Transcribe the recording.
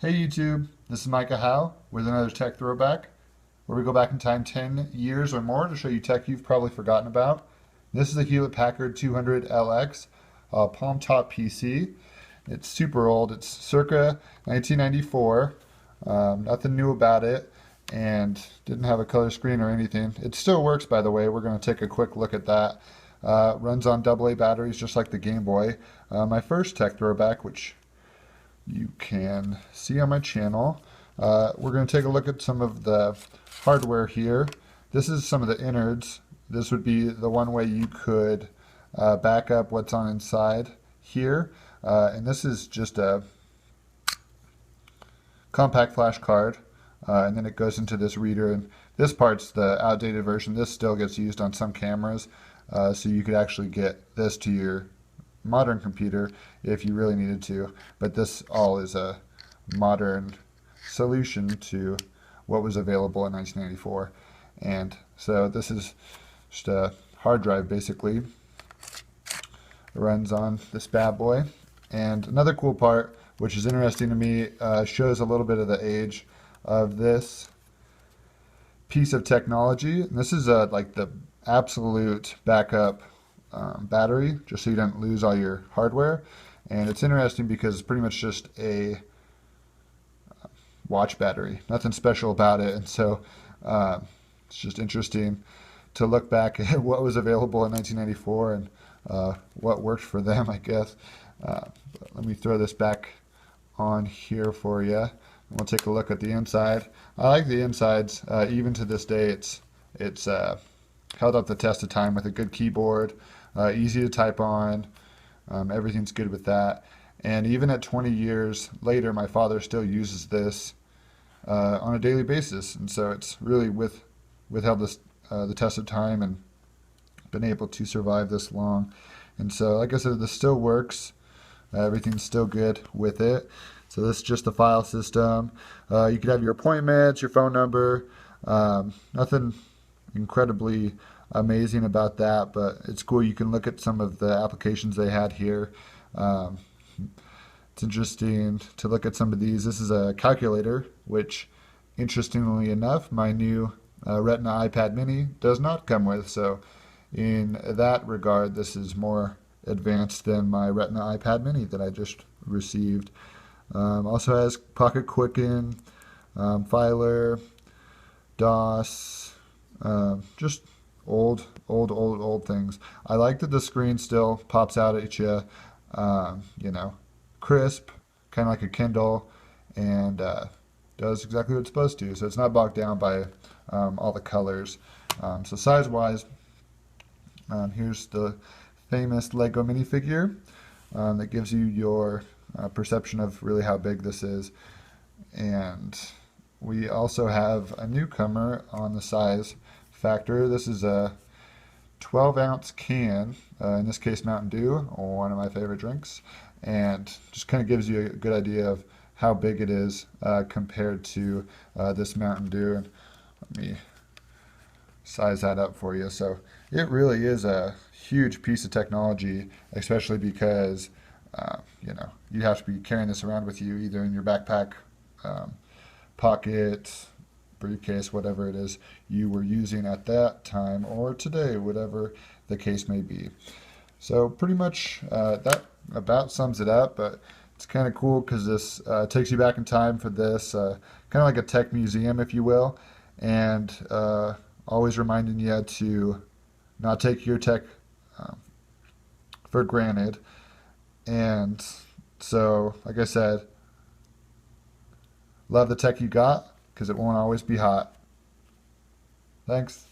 Hey YouTube, this is Micah Howe with another tech throwback, where we go back in time 10 years or more to show you tech you've probably forgotten about. This is a Hewlett-Packard 200LX Palmtop PC. It's super old. It's circa 1994. Nothing new about it, and didn't have a color screen or anything. It still works, by the way. We're going to take a quick look at that. Runs on AA batteries just like the Game Boy. My first tech throwback, which you can see on my channel. We're going to take a look at some of the hardware here. This is some of the innards. This would be the one way you could back up what's on inside here. And this is just a compact flash card. And then it goes into this reader. And this part's the outdated version. This still gets used on some cameras. So you could actually get this to your modern computer if you really needed to, but this all is a modern solution to what was available in 1994. And so this is just a hard drive basically. It runs on this bad boy. And another cool part, which is interesting to me, shows a little bit of the age of this piece of technology. And this is like the absolute backup battery, just so you don't lose all your hardware. And it's interesting because it's pretty much just a watch battery, nothing special about it. And so it's just interesting to look back at what was available in 1994 and what worked for them, I guess. But let me throw this back on here for you, and we'll take a look at the inside. I like the insides. Even to this day, it's held up the test of time with a good keyboard. Easy to type on. Everything's good with that. And even at 20 years later, my father still uses this on a daily basis. And so it's really withheld this, the test of time and been able to survive this long. And so, like I said, this still works. Everything's still good with it. So this is just the file system. You could have your appointments, your phone number. Nothing incredibly amazing about that, but it's cool. You can look at some of the applications they had here. It's interesting to look at some of these. This is a calculator, which interestingly enough, my new Retina iPad mini does not come with. So in that regard, this is more advanced than my Retina iPad mini that I just received. Also has Pocket Quicken, Filer, DOS, just old things. I like that the screen still pops out at you, you know, crisp, kind of like a Kindle, and does exactly what it's supposed to. So it's not bogged down by all the colors. So size-wise, here's the famous Lego minifigure that gives you your perception of really how big this is. And we also have a newcomer on the size factor. This is a 12-ounce can, in this case Mountain Dew, one of my favorite drinks, and just kind of gives you a good idea of how big it is compared to this Mountain Dew. And let me size that up for you. So it really is a huge piece of technology, especially because you know, you have to be carrying this around with you either in your backpack, pocket, briefcase, whatever it is you were using at that time or today, whatever the case may be. So pretty much that about sums it up, but it's kind of cool because this takes you back in time for this, kind of like a tech museum, if you will, and always reminding you to not take your tech for granted. And so, like I said, love the tech you got, because it won't always be hot. Thanks.